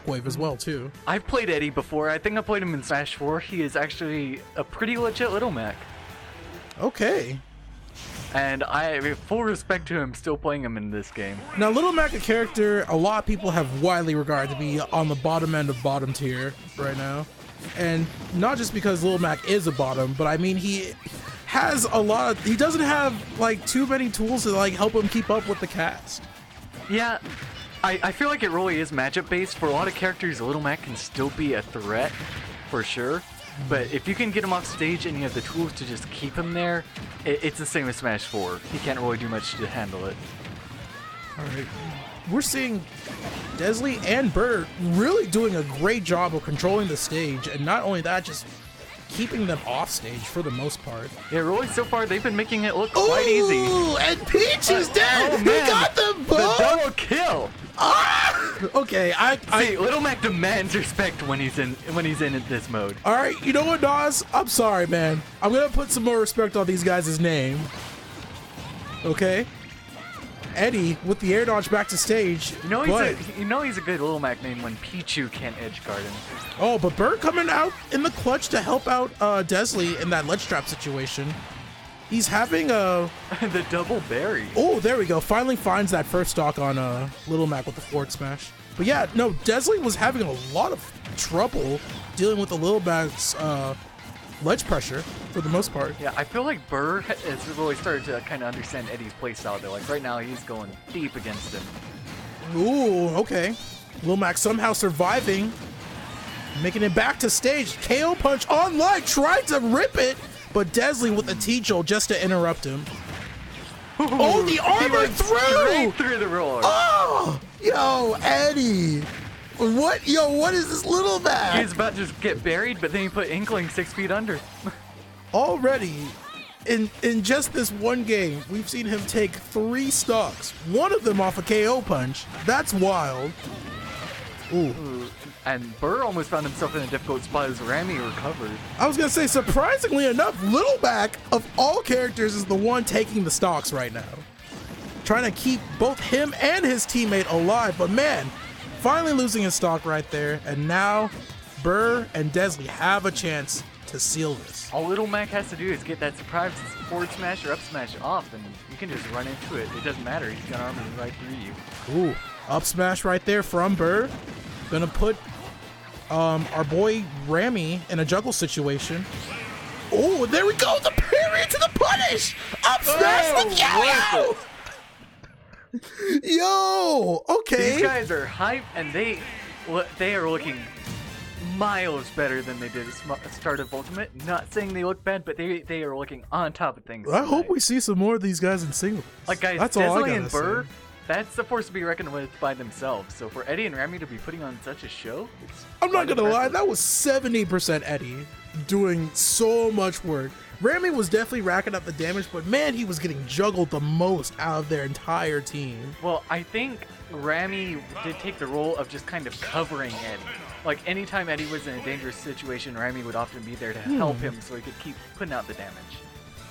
Shockwave as well, too. I've played Eddy before. I think I played him in Smash 4. He is actually a pretty legit Little Mac. Okay. And I have full respect to him still playing him in this game. Now, Little Mac, a character a lot of people have widely regarded to be on the bottom end of bottom tier right now. And not just because Little Mac is a bottom, but I mean, he has a lot of, he doesn't have like too many tools to like help him keep up with the cast. Yeah, I feel like it really is matchup based. For a lot of characters, Little Mac can still be a threat for sure. But if you can get him off stage and you have the tools to just keep him there, it's the same as Smash 4. He can't really do much to handle it. Alright. We're seeing Dezly and Burr really doing a great job of controlling the stage, and not only that, just keeping them off stage for the most part. Yeah, really, so far they've been making it look quite easy. Ooh, and Peach is dead! Oh, He man. got them both! The double kill! Ah! Okay, See, Little Mac demands respect when he's in this mode. all right, you know what, Nas? I'm sorry, man. I'm gonna put some more respect on these guys' name. Okay? Eddy with the air dodge back to stage. You know he's a good Little Mac main when Pichu can't edge guard him. Oh, but Burr coming out in the clutch to help out Dezly in that ledge trap situation. He's having a... The double berry. Oh, there we go. Finally finds that first stock on Little Mac with the forward smash. But yeah, no, Dezly was having a lot of trouble dealing with the Little Mac's ledge pressure for the most part. Yeah, I feel like Burr has really started to kind of understand Eddy's playstyle though. Like right now he's going deep against him. Ooh, okay. Little Mac somehow surviving, making it back to stage. KO punch on leg, tried to rip it, but Dezly with a T-Jolt just to interrupt him. Oh, the armor through! Straight through the roller. Oh, yo, Eddy. What is this Little Mac? He's about to just get buried, but then he put Inkling 6 feet under. Already, in just this one game, we've seen him take 3 stocks. One of them off a KO punch. That's wild. Ooh. And Burr almost found himself in a difficult spot as Ramii recovered. I was gonna say, surprisingly enough, Little Mac, of all characters, is the one taking the stocks right now. Trying to keep both him and his teammate alive, but man, finally losing his stock right there, and now Burr and Dezly have a chance to seal this. All Little Mac has to do is get that surprise forward smash or up smash off, and you can just run into it. It doesn't matter. He's got armor right through you. Ooh, up smash right there from Burr. Gonna put our boy Ramii in a juggle situation. Oh, there we go. The parry to the punish. Up smash with yo. Yo, okay. These guys are hype, and they are looking miles better than they did at start of Ultimate. Not saying they look bad, but they are looking on top of things. I hope we see some more of these guys in singles. Like guys, that's all I Dezly gotta and Burr, say. that's a force to be reckoned with by themselves. So for Eddy and Ramii to be putting on such a show, I'm not gonna lie, that was 70% Eddy doing so much work. Ramii was definitely racking up the damage, but man, he was getting juggled the most out of their entire team. Well, I think Ramii did take the role of just kind of covering Eddy. Like anytime Eddy was in a dangerous situation, Ramii would often be there to help him so he could keep putting out the damage.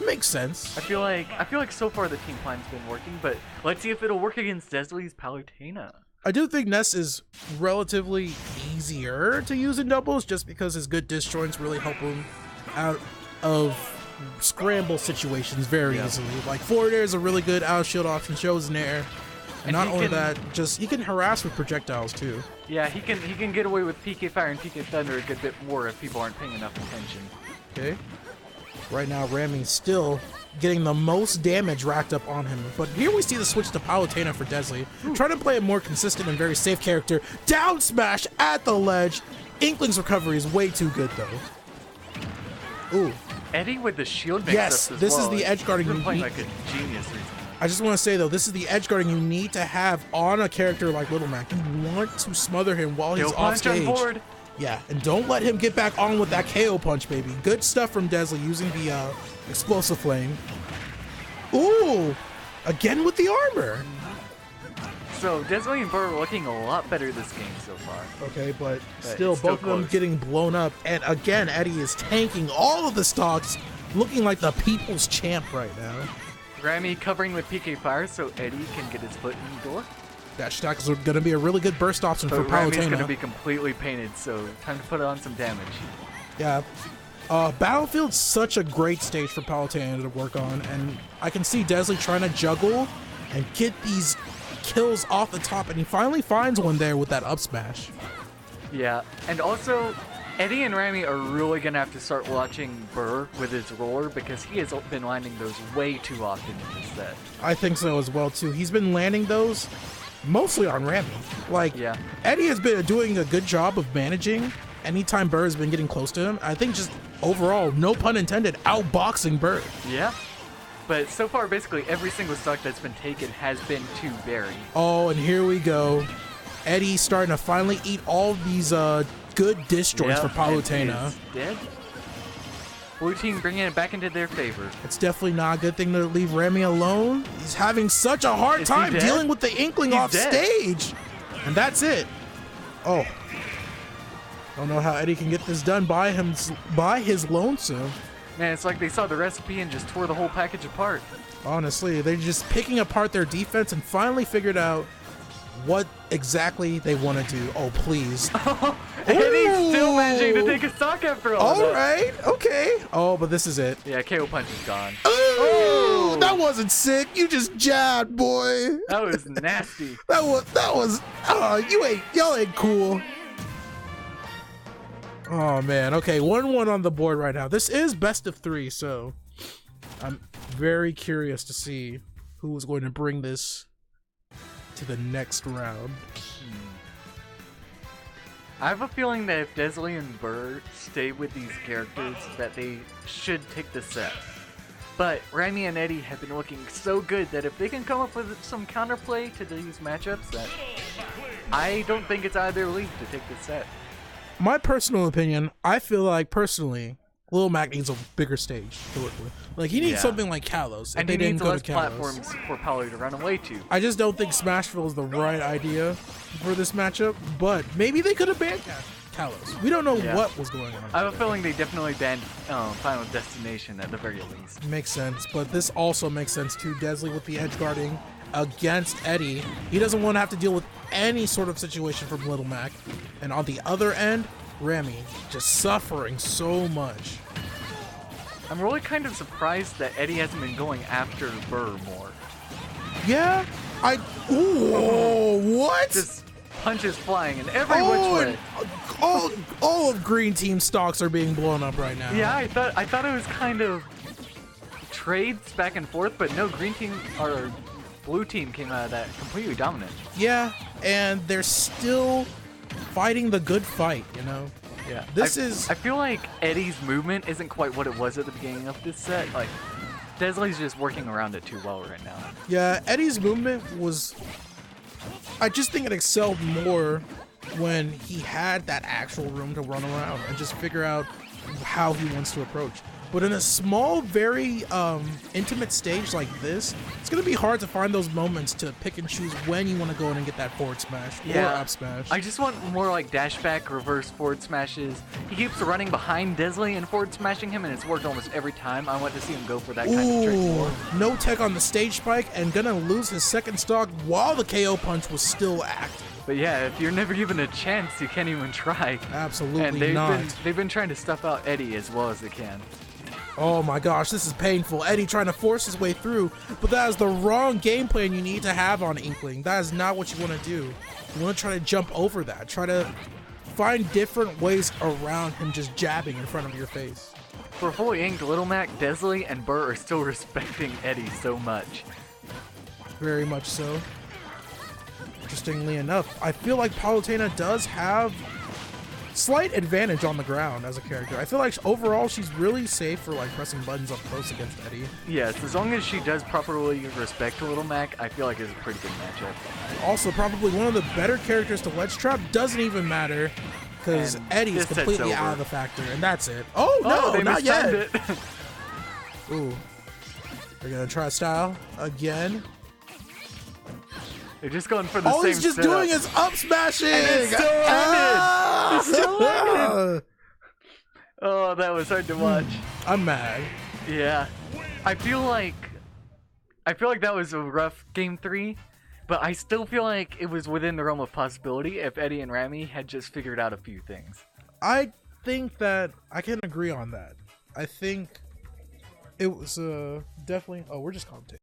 Makes sense. I feel like so far the team plan's been working, but let's see if it'll work against Dezly's Palutena. I do think Ness is relatively easier to use in doubles just because his good disjoints really help him out of scramble situations very easily. Like forward air is a really good out shield option, shows in air. And not only that, just he can harass with projectiles too. Yeah, he can get away with PK Fire and PK Thunder a good bit more if people aren't paying enough attention. Okay. Right now, Rami's still getting the most damage racked up on him. But here we see the switch to Palutena for Dezly. Trying to play a more consistent and very safe character. Down smash at the ledge. Inkling's recovery is way too good though. Ooh. Eddy with the shield mix yes, as this well. is the edge guarding you playing need. like a genius recently. I just want to say though, this is the edge guarding you need to have on a character like Little Mac. You want to smother him while he's off stage. On board. Yeah, and don't let him get back on with that KO punch, baby. Good stuff from Dezly using the explosive flame. Ooh, again with the armor. So Dezly and Burr are looking a lot better this game so far. Okay, but it's still both of them close. getting blown up. And again, Eddy is tanking all of the stocks, looking like the people's champ right now. Ramii covering with PK Fire so Eddy can get his foot in the door. Dash attack is going to be a really good burst option for Rami's Palutena. going to be completely painted, so time to put on some damage. Yeah. Battlefield's such a great stage for Palutena to work on, and I can see Dezly trying to juggle and get these kills off the top, and he finally finds one there with that up smash. Yeah, and also, Eddy and Ramii are really going to have to start watching Burr with his roller because he has been landing those way too often in this set. I think so as well, too. He's been landing those mostly on Ramii. Like, yeah. Eddy has been doing a good job of managing anytime Burr has been getting close to him. I think just overall, no pun intended, outboxing Burr. Yeah. But so far, basically every single stock that's been taken has been to Barry. Oh, and here we go. Eddy starting to finally eat all these good disjoints for Palutena. Dead. Blue team bringing it back into their favor. It's definitely not a good thing to leave Ramii alone. He's having such a hard time dealing with the Inkling off stage. And that's it. Oh. I don't know how Eddy can get this done by his lonesome. Man, it's like they saw the recipe and just tore the whole package apart. Honestly, they're just picking apart their defense and finally figured out what exactly they want to do. Oh, please. Eddy's still managing to take a stock after all. All right, okay. Oh, but this is it. Yeah, KO punch is gone. Oh, that wasn't sick. You just jabbed, boy. That was nasty. that was. Y'all ain't cool. Oh man. Okay, 1-1 on the board right now. This is best of 3, so I'm very curious to see who is going to bring this to the next round. I have a feeling that if Dezly and Burr stay with these characters, that they should take the set. But Ramii and Eddy have been looking so good that if they can come up with some counterplay to these matchups, that I don't think it's out of their league to take the set. My personal opinion, I feel like personally, Lil Mac needs a bigger stage to work with. Like, he needs something like Kalos. And he needs less platforms for Palu to run away to. I just don't think Smashville is the right idea for this matchup, but maybe they could have banned Kalos. We don't know what was going on. I have a feeling they definitely banned Final Destination at the very least. Makes sense, but this also makes sense too. Dezly with the edge guarding against Eddy. He doesn't want to have to deal with any sort of situation from Little Mac. And on the other end, Ramii just suffering so much. I'm really kind of surprised that Eddy hasn't been going after Burr more. Yeah, ooh, what? Just punches flying in every which way. All of Green Team stocks are being blown up right now. Yeah, I thought it was kind of trades back and forth, but no, Green Team or Blue Team came out of that completely dominant. Yeah, and they're still fighting the good fight, you know? Yeah. I feel like Eddy's movement isn't quite what it was at the beginning of this set. Like, Dezly's just working around it too well right now. Yeah, Eddy's movement was... I just think it excelled more when he had that actual room to run around and just figure out how he wants to approach. But in a small, very intimate stage like this, it's going to be hard to find those moments to pick and choose when you want to go in and get that forward smash or up smash. I just want more like dash back, reverse forward smashes. He keeps running behind Dezly and forward smashing him, and it's worked almost every time. I want to see him go for that kind of trick more. No tech on the stage spike and going to lose his second stock while the KO punch was still active. But yeah, if you're never given a chance, you can't even try. Absolutely and they've been trying to stuff out Eddy as well as they can. Oh my gosh, this is painful. Eddy trying to force his way through, but that is the wrong game plan you need to have on Inkling. That is not what you want to do. You want to try to jump over that. Try to find different ways around him just jabbing in front of your face. For fully inked, Little Mac, Dezly, and Burr are still respecting Eddy so much. Very much so. Interestingly enough, I feel like Palutena does have slight advantage on the ground as a character. I feel like overall she's really safe for like pressing buttons up close against Eddy. Yes, as long as she does properly respect Little Mac, I feel like it's a pretty good matchup. Also, probably one of the better characters to ledge trap. Doesn't even matter because Eddy is completely out of the factor, and that's it. Oh no, not yet. It. Ooh, they're gonna try style again. They're just going for the same All he's just setup. doing is up smashing. And it's still ended. It's still ended. Oh, that was hard to watch. I'm mad. Yeah, I feel like that was a rough game 3, But I still feel like it was within the realm of possibility if Eddy and Ramii had just figured out a few things. I think that I can agree on that. I think it was definitely. Oh, we're just commentating.